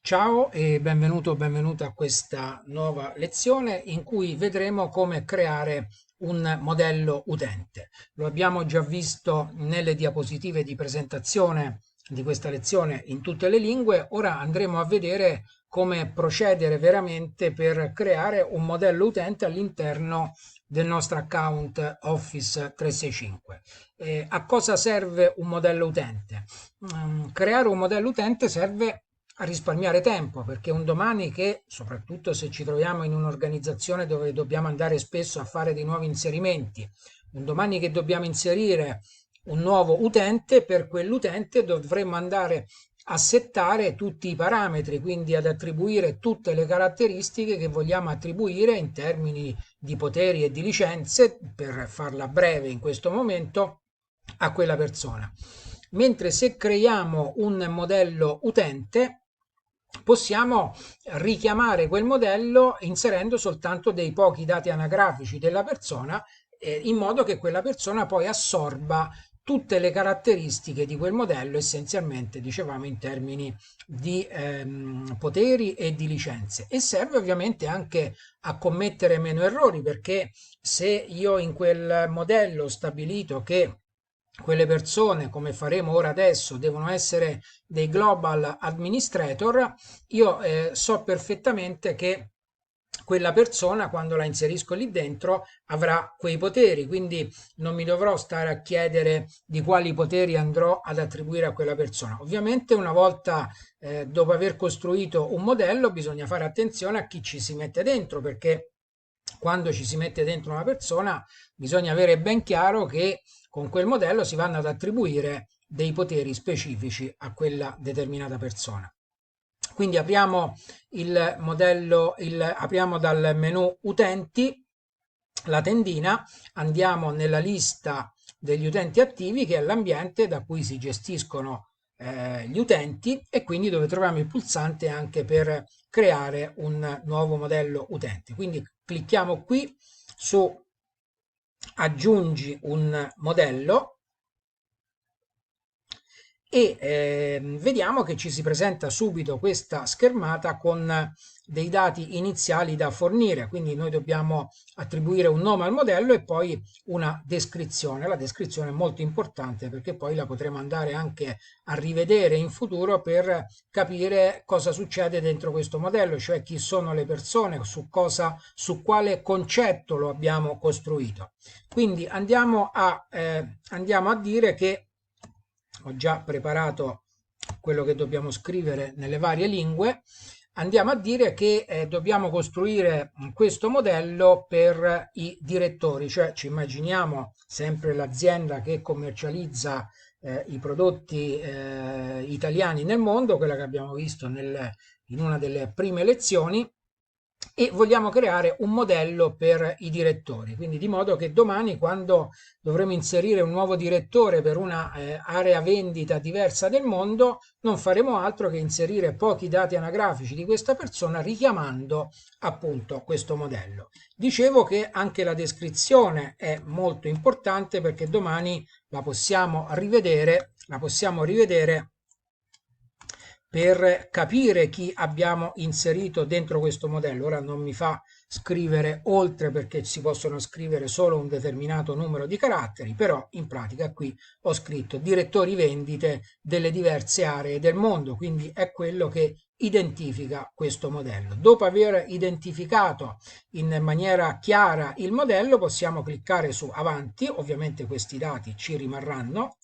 Ciao e benvenuto o benvenuta a questa nuova lezione in cui vedremo come creare un modello utente. Lo abbiamo già visto nelle diapositive di presentazione di questa lezione in tutte le lingue, ora andremo a vedere come procedere veramente per creare un modello utente all'interno del nostro account Office 365. A cosa serve un modello utente? Creare un modello utente serve a risparmiare tempo, perché un domani che, soprattutto se ci troviamo in un'organizzazione dove dobbiamo andare spesso a fare dei nuovi inserimenti, un domani che dobbiamo inserire un nuovo utente, per quell'utente dovremmo andare a settare tutti i parametri, quindi ad attribuire tutte le caratteristiche che vogliamo attribuire in termini di poteri e di licenze, per farla breve in questo momento, a quella persona. Mentre se creiamo un modello utente, possiamo richiamare quel modello inserendo soltanto dei pochi dati anagrafici della persona, in modo che quella persona poi assorba tutte le caratteristiche di quel modello, essenzialmente dicevamo in termini di poteri e di licenze. E serve ovviamente anche a commettere meno errori, perché se io in quel modello ho stabilito che quelle persone, come faremo ora adesso, devono essere dei global administrator, io so perfettamente che quella persona, quando la inserisco lì dentro, avrà quei poteri, quindi non mi dovrò stare a chiedere di quali poteri andrò ad attribuire a quella persona. Ovviamente una volta dopo aver costruito un modello bisogna fare attenzione a chi ci si mette dentro, perché quando ci si mette dentro una persona bisogna avere ben chiaro che con quel modello si vanno ad attribuire dei poteri specifici a quella determinata persona. Quindi apriamo il modello, apriamo dal menu utenti la tendina, andiamo nella lista degli utenti attivi, che è l'ambiente da cui si gestiscono gli utenti, e quindi dove troviamo il pulsante anche per creare un nuovo modello utente. Quindi clicchiamo qui su aggiungi un modello e vediamo che ci si presenta subito questa schermata con dei dati iniziali da fornire, quindi noi dobbiamo attribuire un nome al modello e poi una descrizione. La descrizione è molto importante perché poi la potremo andare anche a rivedere in futuro per capire cosa succede dentro questo modello, cioè chi sono le persone, su cosa, su quale concetto lo abbiamo costruito. Quindi andiamo a dire che ho già preparato quello che dobbiamo scrivere nelle varie lingue. Andiamo a dire che dobbiamo costruire questo modello per i direttori, cioè ci immaginiamo sempre l'azienda che commercializza i prodotti italiani nel mondo, quella che abbiamo visto in una delle prime lezioni, e vogliamo creare un modello per i direttori, quindi di modo che domani, quando dovremo inserire un nuovo direttore per una area vendita diversa del mondo, non faremo altro che inserire pochi dati anagrafici di questa persona richiamando appunto questo modello. Dicevo che anche la descrizione è molto importante, perché domani la possiamo rivedere per capire chi abbiamo inserito dentro questo modello. Ora non mi fa scrivere oltre, perché si possono scrivere solo un determinato numero di caratteri, però in pratica qui ho scritto direttori vendite delle diverse aree del mondo, quindi è quello che identifica questo modello. Dopo aver identificato in maniera chiara il modello, possiamo cliccare su avanti, ovviamente questi dati ci rimarranno.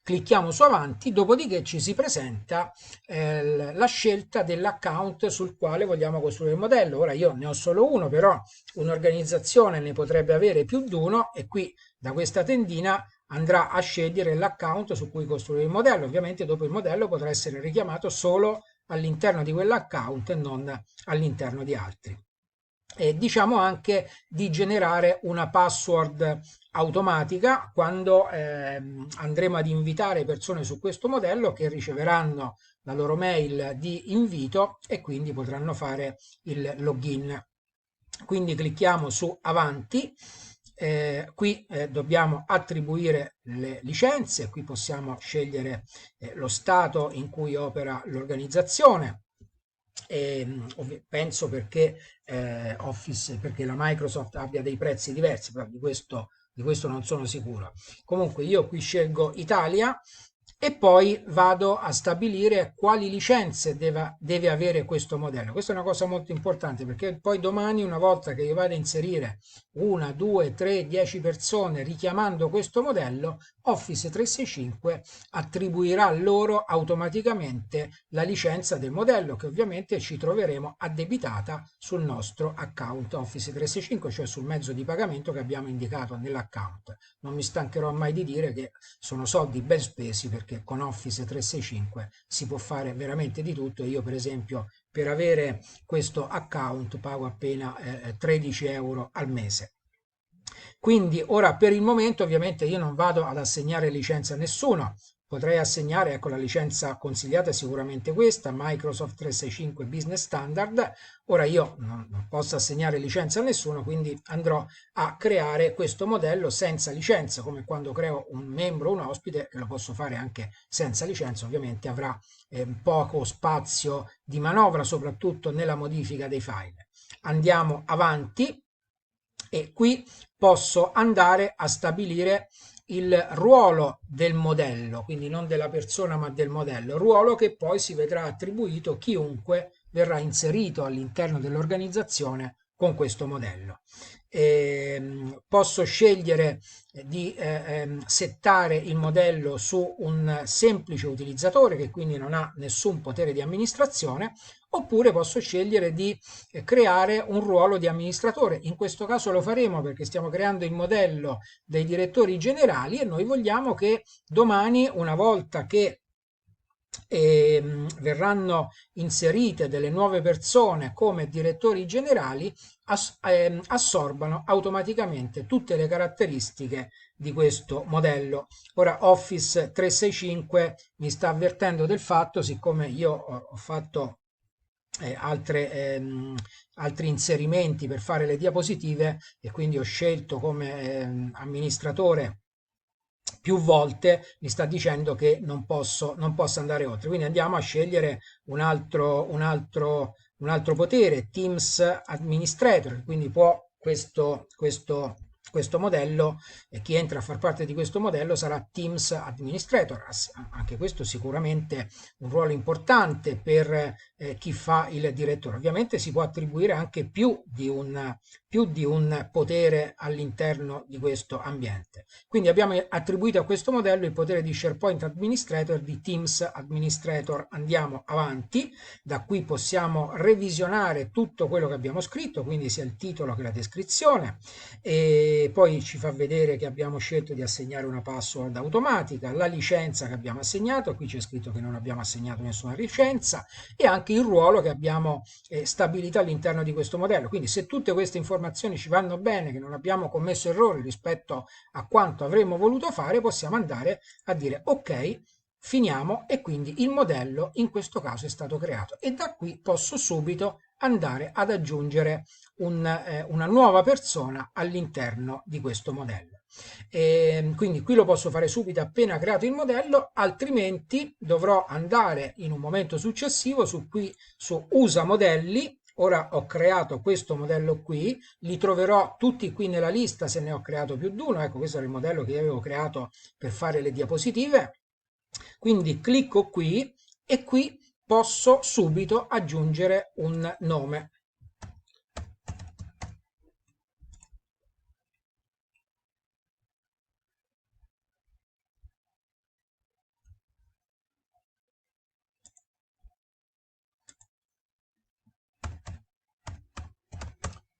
Clicchiamo su avanti, dopodiché ci si presenta la scelta dell'account sul quale vogliamo costruire il modello. Ora io ne ho solo uno, però un'organizzazione ne potrebbe avere più di uno, e qui da questa tendina andrà a scegliere l'account su cui costruire il modello. Ovviamente dopo il modello potrà essere richiamato solo all'interno di quell'account e non all'interno di altri. E diciamo anche di generare una password automatica quando andremo ad invitare persone su questo modello, che riceveranno la loro mail di invito e quindi potranno fare il login. Quindi clicchiamo su avanti. Qui dobbiamo attribuire le licenze, qui possiamo scegliere lo stato in cui opera l'organizzazione. penso perché Office, perché la Microsoft abbia dei prezzi diversi, però di questo non sono sicuro. Comunque io qui scelgo Italia e poi vado a stabilire quali licenze deve avere questo modello. Questa è una cosa molto importante perché poi domani, una volta che io vado a inserire una, due, tre, 10 persone richiamando questo modello, Office 365 attribuirà loro automaticamente la licenza del modello che ovviamente ci troveremo addebitata sul nostro account Office 365, cioè sul mezzo di pagamento che abbiamo indicato nell'account. Non mi stancherò mai di dire che sono soldi ben spesi perché con Office 365 si può fare veramente di tutto. Io per esempio per avere questo account pago appena 13 euro al mese. Quindi ora per il momento ovviamente io non vado ad assegnare licenza a nessuno, potrei assegnare, ecco la licenza consigliata è sicuramente questa, Microsoft 365 Business Standard. Ora io non posso assegnare licenza a nessuno, quindi andrò a creare questo modello senza licenza, come quando creo un membro, un ospite, che lo posso fare anche senza licenza, ovviamente avrà poco spazio di manovra, soprattutto nella modifica dei file. Andiamo avanti e qui posso andare a stabilire il ruolo del modello, quindi non della persona ma del modello, ruolo che poi si vedrà attribuito chiunque verrà inserito all'interno dell'organizzazione con questo modello. Posso scegliere di settare il modello su un semplice utilizzatore che quindi non ha nessun potere di amministrazione, oppure posso scegliere di creare un ruolo di amministratore. In questo caso lo faremo perché stiamo creando il modello dei direttori generali e noi vogliamo che domani, una volta che verranno inserite delle nuove persone come direttori generali, assorbano automaticamente tutte le caratteristiche di questo modello. Ora Office 365 mi sta avvertendo del fatto, siccome io ho fatto altri inserimenti per fare le diapositive e quindi ho scelto come amministratore più volte, mi sta dicendo che non posso andare oltre. Quindi andiamo a scegliere un altro potere, Teams Administrator, quindi può questo modello, chi entra a far parte di questo modello sarà Teams Administrator. Anche questo sicuramente un ruolo importante per chi fa il direttore. Ovviamente si può attribuire anche più di un potere all'interno di questo ambiente. Quindi abbiamo attribuito a questo modello il potere di SharePoint Administrator, di Teams Administrator. Andiamo avanti, da qui possiamo revisionare tutto quello che abbiamo scritto, quindi sia il titolo che la descrizione, e poi ci fa vedere che abbiamo scelto di assegnare una password automatica, la licenza che abbiamo assegnato, qui c'è scritto che non abbiamo assegnato nessuna licenza, e anche il ruolo che abbiamo stabilito all'interno di questo modello. Quindi se tutte queste informazioni ci vanno bene, che non abbiamo commesso errori rispetto a quanto avremmo voluto fare, possiamo andare a dire ok, finiamo, e quindi il modello in questo caso è stato creato e da qui posso subito andare ad aggiungere una nuova persona all'interno di questo modello. Quindi qui lo posso fare subito appena creato il modello, altrimenti dovrò andare in un momento successivo su usa modelli. Ora ho creato questo modello qui, li troverò tutti qui nella lista se ne ho creato più di uno. Ecco, questo era il modello che io avevo creato per fare le diapositive. Quindi clicco qui e qui posso subito aggiungere un nome.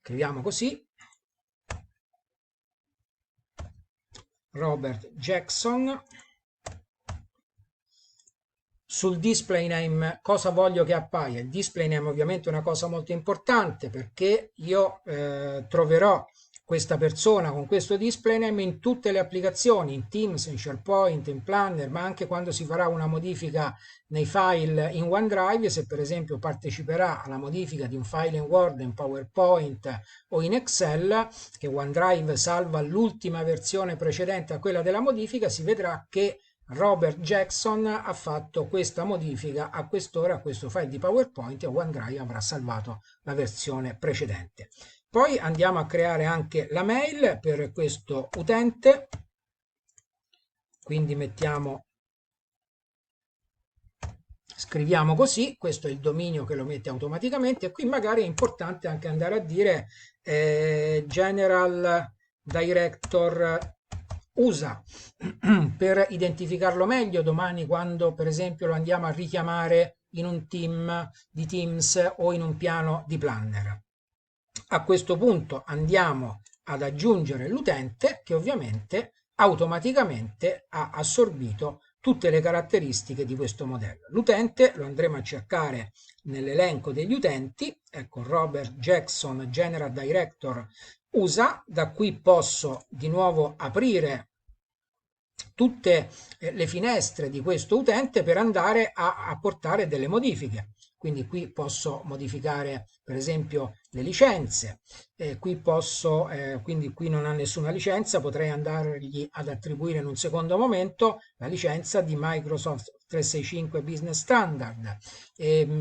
Scriviamo così, Robert Jackson. Sul display name cosa voglio che appaia? Il display name ovviamente è una cosa molto importante perché io troverò questa persona con questo display name in tutte le applicazioni, in Teams, in SharePoint, in Planner, ma anche quando si farà una modifica nei file in OneDrive, se per esempio parteciperà alla modifica di un file in Word, in PowerPoint o in Excel, che OneDrive salva l'ultima versione precedente a quella della modifica, si vedrà che Robert Jackson ha fatto questa modifica a quest'ora a questo file di PowerPoint e OneDrive avrà salvato la versione precedente. Poi andiamo a creare anche la mail per questo utente, quindi scriviamo così, questo è il dominio che lo mette automaticamente e qui magari è importante anche andare a dire General Director USA per identificarlo meglio domani quando per esempio lo andiamo a richiamare in un team di Teams o in un piano di Planner. A questo punto andiamo ad aggiungere l'utente che ovviamente automaticamente ha assorbito tutte le caratteristiche di questo modello. L'utente lo andremo a cercare nell'elenco degli utenti, ecco Robert Jackson General Director USA, da qui posso di nuovo aprire tutte le finestre di questo utente per andare a apportare delle modifiche. Quindi qui posso modificare per esempio le licenze, quindi qui non ha nessuna licenza, potrei andargli ad attribuire in un secondo momento la licenza di Microsoft 365 Business Standard.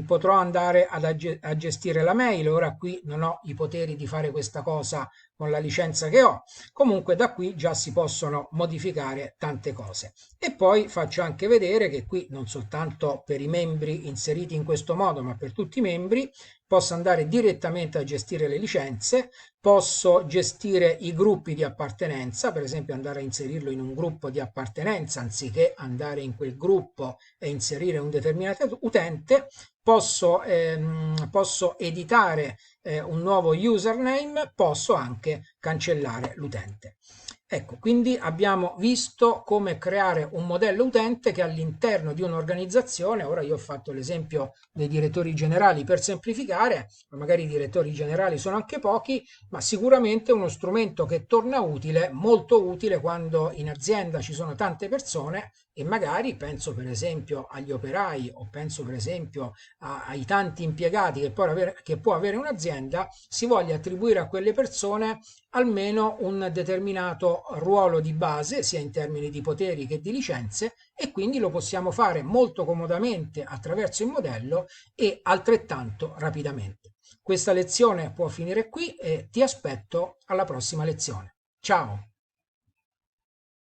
Potrò andare a gestire la mail, ora qui non ho i poteri di fare questa cosa con la licenza che ho. Comunque da qui già si possono modificare tante cose. E poi faccio anche vedere che qui non soltanto per i membri inseriti in questo modo, ma per tutti i membri posso andare direttamente a gestire le licenze, posso gestire i gruppi di appartenenza, per esempio andare a inserirlo in un gruppo di appartenenza anziché andare in quel gruppo e inserire un determinato utente, posso editare un nuovo username, posso anche cancellare l'utente. Ecco, quindi abbiamo visto come creare un modello utente che all'interno di un'organizzazione, ora io ho fatto l'esempio dei direttori generali per semplificare, ma magari i direttori generali sono anche pochi, ma sicuramente uno strumento che torna utile, molto utile quando in azienda ci sono tante persone e magari penso per esempio agli operai o penso per esempio ai tanti impiegati che può avere un'azienda, si voglia attribuire a quelle persone almeno un determinato ruolo di base, sia in termini di poteri che di licenze, e quindi lo possiamo fare molto comodamente attraverso il modello e altrettanto rapidamente. Questa lezione può finire qui e ti aspetto alla prossima lezione. Ciao!